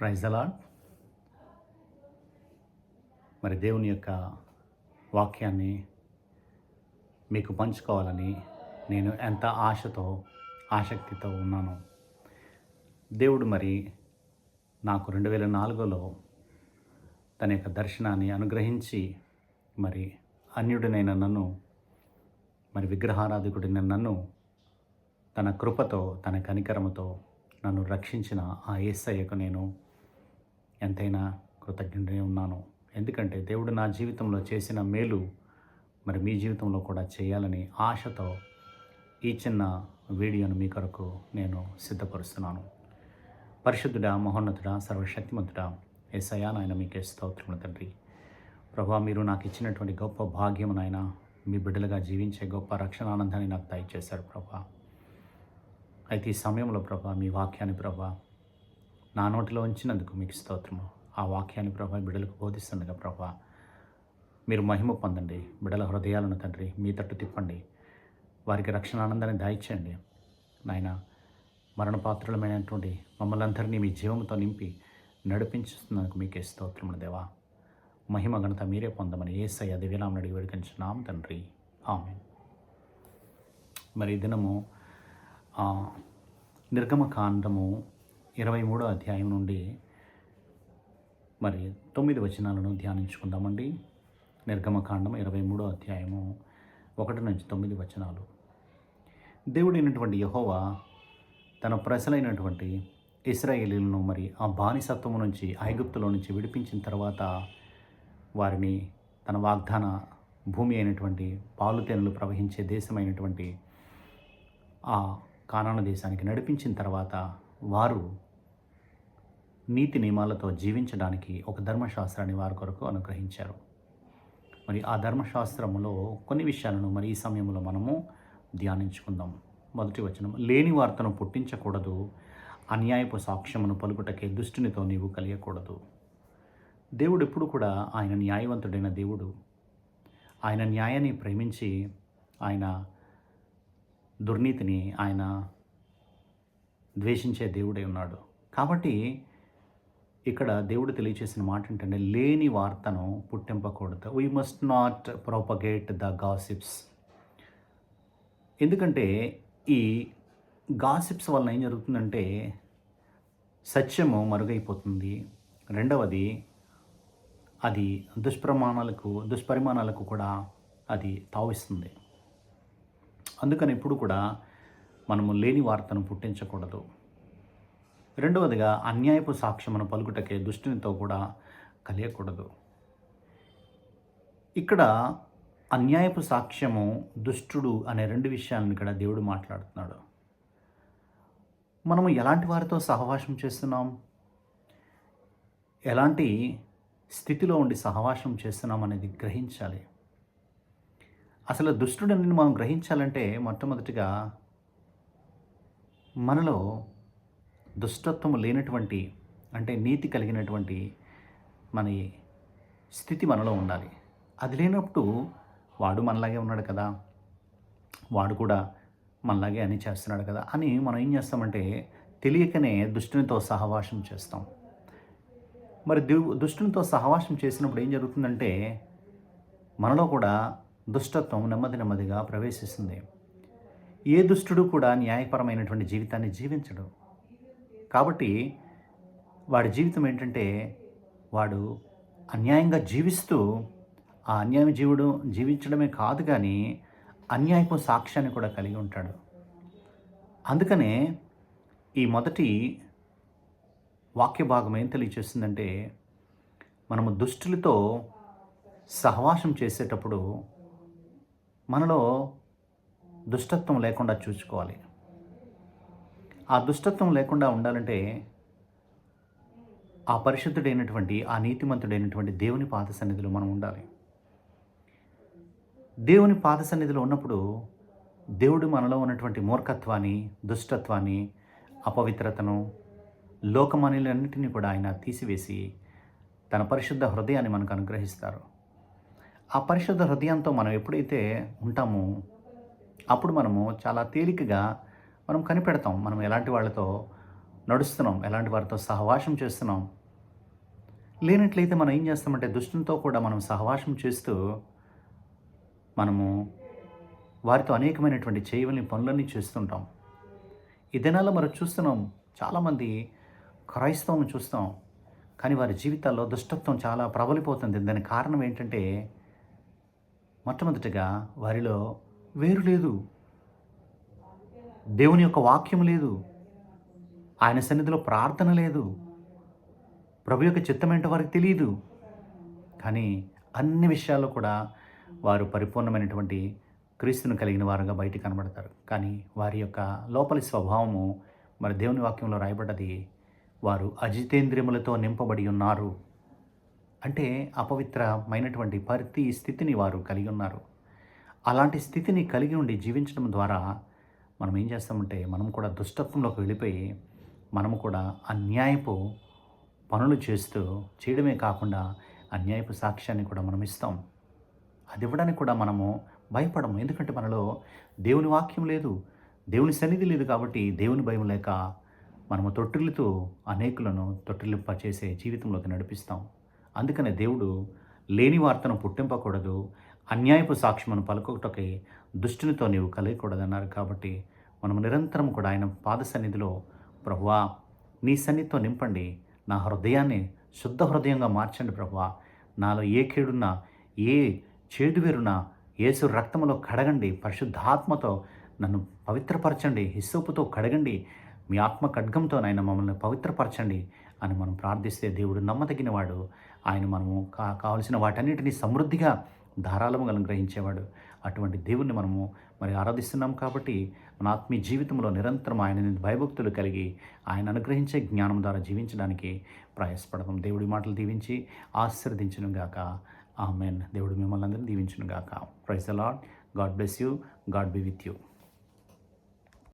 Praise the lord. మరి దేవుని యొక్క వాక్యాన్ని మీకు పంచుకోవాలని నేను ఎంత ఆశతో ఆసక్తితో ఉన్నాను. దేవుడు మరి నాకు 2004లో తన యొక్క దర్శనాన్ని అనుగ్రహించి మరి అన్యుడినైన నన్ను, మరి విగ్రహారాధికుడైన నన్ను తన కృపతో తన కనికరముతో నన్ను రక్షించిన ఆ యేసయ్యకు నేను ఎంతైనా కృతజ్ఞుడిని ఉన్నాను. ఎందుకంటే దేవుడు నా జీవితంలో చేసిన మేలు మరి మీ జీవితంలో కూడా చేయాలని ఆశతో ఈ చిన్న వీడియోను మీ కొరకు నేను సిద్ధపరుస్తున్నాను. పరిశుద్ధుడా, మహోన్నతుడా, సర్వశక్తిమంతుడా యేసయ్యా, నాయన మీకే స్తోత్రములు తండ్రి. ప్రభా, మీరు నాకు ఇచ్చినటువంటి గొప్ప భాగ్యము నాయన, మీ బిడ్డలుగా జీవించే గొప్ప రక్షణ ఆనందాన్ని నాకు దయచేశారు ప్రభా. అయితే ఈ సమయంలో ప్రభా, మీ వాక్యాన్ని ప్రభా నా నోటిలో ఉంచినందుకు మీకు స్తోత్రము. ఆ వాక్యాన్ని ప్రభా బిడ్డలకు బోధిస్తుండగా ప్రభా మీరు మహిమ పొందండి. బిడ్డల హృదయాలను తండ్రి మీ తట్టు తిప్పండి. వారికి రక్షణ ఆనందాన్ని దయచేయండి నాయన. మరణపాత్రులమైనటువంటి మమ్మల్ని అందరినీ మీ జీవంతో నింపి నడిపించుతున్నందుకు మీకే స్తోత్రములు దేవా. మహిమ ఘనత మీరే పొందమని యేసయ్య దివ్యనామమున అడిగి వేడుకొంచున్నాం తండ్రి, ఆమేన్. మరి ఈ దినము నిర్గమకాండము 23వ అధ్యాయం నుండి మరి 9 వచనాలను ధ్యానించుకుందామండి. నిర్గమకాండం 23వ అధ్యాయము 1 నుంచి 9 వచనాలు. దేవుడైనటువంటి యెహోవా తన ప్రజలైనటువంటి ఇశ్రాయేలీయులను మరి ఆ బానిసత్వము నుంచి, ఐగుప్తులో నుంచి విడిపించిన తర్వాత వారిని తన వాగ్దాన భూమి అయినటువంటి పాలుతేనెలు ప్రవహించే దేశమైనటువంటి ఆ కానాను దేశానికి నడిపించిన తర్వాత వారు నీతి నియమాలతో జీవించడానికి ఒక ధర్మశాస్త్రాన్ని వారి కొరకు అనుగ్రహించారు. మరి ఆ ధర్మశాస్త్రములో కొన్ని విషయాలను మరి ఈ సమయంలో మనము ధ్యానించుకుందాం. మొదటి వచనం, లేని వార్తను పుట్టించకూడదు, అన్యాయపు సాక్ష్యమును పలుకుటకే దుష్టునితో నీవు కలియకూడదు. దేవుడు ఎప్పుడు కూడా ఆయన న్యాయవంతుడైన దేవుడు. ఆయన న్యాయాన్ని ప్రేమించి ఆయన దుర్నీతిని ఆయన ద్వేషించే దేవుడై ఉన్నాడు. కాబట్టి ఇక్కడ దేవుడు తెలియచేసిన మాట ఏంటంటే, లేని వార్తను పుట్టింపకూడదు. We must not propagate the gossips. ఎందుకంటే ఈ గాసిప్స్ వలన ఏం జరుగుతుందంటే సత్యము మరుగైపోతుంది. రెండవది, అది దుష్పరిమాణాలకు కూడా అది తావిస్తుంది. అందుకని ఎప్పుడు కూడా మనము లేని వార్తను పుట్టించకూడదు. రెండవదిగా, అన్యాయపు సాక్ష్యమును పలుకుటకే దుష్టునితో కూడా కలియకూడదు. ఇక్కడ అన్యాయపు సాక్ష్యము, దుష్టుడు అనే రెండు విషయాలను ఇక్కడ దేవుడు మాట్లాడుతున్నాడు. మనము ఎలాంటి వారితో సహవాసం చేస్తున్నాం, ఎలాంటి స్థితిలో ఉండి సహవాసం చేస్తున్నాం అనేది గ్రహించాలి. అసలు దుష్టుడని మనం గ్రహించాలంటే మొట్టమొదటిగా మనలో దుష్టత్వము లేనటువంటి, అంటే నీతి కలిగినటువంటి మన స్థితి మనలో ఉండాలి. అది లేనప్పుడు వాడు మనలాగే ఉన్నాడు కదా, వాడు కూడా మనలాగే అని చేస్తున్నాడు కదా అని మనం ఏం చేస్తామంటే తెలియకనే దుష్టునితో సహవాసం చేస్తాం. మరి దుష్టునితో సహవాసం చేసినప్పుడు ఏం జరుగుతుందంటే మనలో కూడా దుష్టత్వం నెమ్మదిగా ప్రవేశిస్తుంది. ఏ దుష్టుడు కూడా న్యాయపరమైనటువంటి జీవితాన్ని జీవించడు. కాబట్టి వాడి జీవితం ఏంటంటే వాడు అన్యాయంగా జీవిస్తూ ఆ అన్యాయ జీవించడమే కాదు కానీ అన్యాయపు సాక్ష్యాన్ని కూడా కలిగి ఉంటాడు. అందుకనే ఈ మొదటి వాక్య భాగం ఏం తెలియచేస్తుందంటే, మనము దుష్టులతో సహవాసం చేసేటప్పుడు మనలో దుష్టత్వం లేకుండా చూసుకోవాలి. ఆ దుష్టత్వం లేకుండా ఉండాలంటే ఆ పరిశుద్ధుడైనటువంటి, ఆ నీతిమంతుడైనటువంటి దేవుని పాద సన్నిధిలో మనం ఉండాలి. దేవుని పాద సన్నిధిలో ఉన్నప్పుడు దేవుడు మనలో ఉన్నటువంటి మూర్ఖత్వాన్ని, దుష్టత్వాన్ని, అపవిత్రతను, లోకమాన్యులన్నింటినీ కూడా ఆయన తీసివేసి తన పరిశుద్ధ హృదయాన్ని మనకు అనుగ్రహిస్తారు. ఆ పరిశుద్ధ హృదయంతో మనం ఎప్పుడైతే ఉంటామో అప్పుడు మనము చాలా తేలికగా మనం కనిపెడతాం మనం ఎలాంటి వాళ్ళతో నడుస్తున్నాం, ఎలాంటి వారితో సహవాసం చేస్తున్నాం. లేనట్లయితే మనం ఏం చేస్తామంటే దుష్టునితో కూడా మనం సహవాసం చేస్తూ మనము వారితో అనేకమైనటువంటి చేయవలసిన పనులన్నీ చేస్తుంటాం. ఈ దినాల్లో మనం చూస్తున్నాం, చాలామంది క్రైస్తవం చూస్తాం, కానీ వారి జీవితాల్లో దుష్టత్వం చాలా ప్రబలిపోతుంది. దానికి కారణం ఏంటంటే మొట్టమొదటిగా వారిలో వేరు లేదు, దేవుని యొక్క వాక్యం లేదు, ఆయన సన్నిధిలో ప్రార్థన లేదు, ప్రభు యొక్క చిత్తమేంటో వారికి తెలియదు. కానీ అన్ని విషయాల్లో కూడా వారు పరిపూర్ణమైనటువంటి క్రీస్తును కలిగిన వారుగా బయటికి కనబడతారు. కానీ వారి యొక్క లోపలి స్వభావము మరి దేవుని వాక్యంలో రాయబడ్డది, వారు అజితేంద్రియములతో నింపబడి ఉన్నారు. అంటే అపవిత్రమైనటువంటి ప్రతి స్థితిని వారు కలిగి ఉన్నారు. అలాంటి స్థితిని కలిగి ఉండి జీవించడం ద్వారా మనం ఏం చేస్తామంటే మనం కూడా దుష్టత్వంలోకి వెళ్ళిపోయి మనము కూడా అన్యాయపు పనులు చేయడమే కాకుండా అన్యాయపు సాక్ష్యాన్ని కూడా మనం ఇస్తాం. అది ఇవ్వడానికి కూడా మనము భయపడము. ఎందుకంటే మనలో దేవుని వాక్యం లేదు, దేవుని సన్నిధి లేదు. కాబట్టి దేవుని భయం లేక మనము తొట్టిల్లుతూ అనేకులను తొట్టిల్లింపచేసే జీవితంలోకి నడిపిస్తాం. అందుకనే దేవుడు లేని వార్తను పుట్టింపకూడదు, అన్యాయపు సాక్ష్యమును పలుకుటకై దుష్టునితో నీవు కలిగకూడదన్నారు. కాబట్టి మనము నిరంతరం కూడా ఆయన పాద సన్నిధిలో, ప్రభువా నీ సన్నిధితో నింపండి, నా హృదయాన్ని శుద్ధ హృదయంగా మార్చండి ప్రభువా, నాలో ఏ కేడున్నా ఏ చేదువేరున్నా యేసు రక్తములో కడగండి, పరిశుద్ధాత్మతో నన్ను పవిత్రపరచండి, హిస్సోపుతో కడగండి, మీ ఆత్మ ఖడ్గంతో నాయన మమ్మల్ని పవిత్రపరచండి అని మనం ప్రార్థిస్తే దేవుడు నమ్మదగినవాడు. ఆయన మనము కావలసిన వాటన్నిటినీ సమృద్ధిగా ధారాళముగా అనుగ్రహించేవాడు. అటువంటి దేవుణ్ణి మనము మరి ఆరాధిస్తున్నాం. కాబట్టి మన ఆత్మీయ జీవితంలో నిరంతరం ఆయన భయభక్తులు కలిగి ఆయన అనుగ్రహించే జ్ఞానం ద్వారా జీవించడానికి ప్రయాసపడదాం. దేవుడి మాటలు దీవించి ఆశీర్వదించును గాక. ఆమెన్. దేవుడు మిమ్మల్ని అందరినీ దీవించును గాక. Praise the Lord. God bless you. God be with you.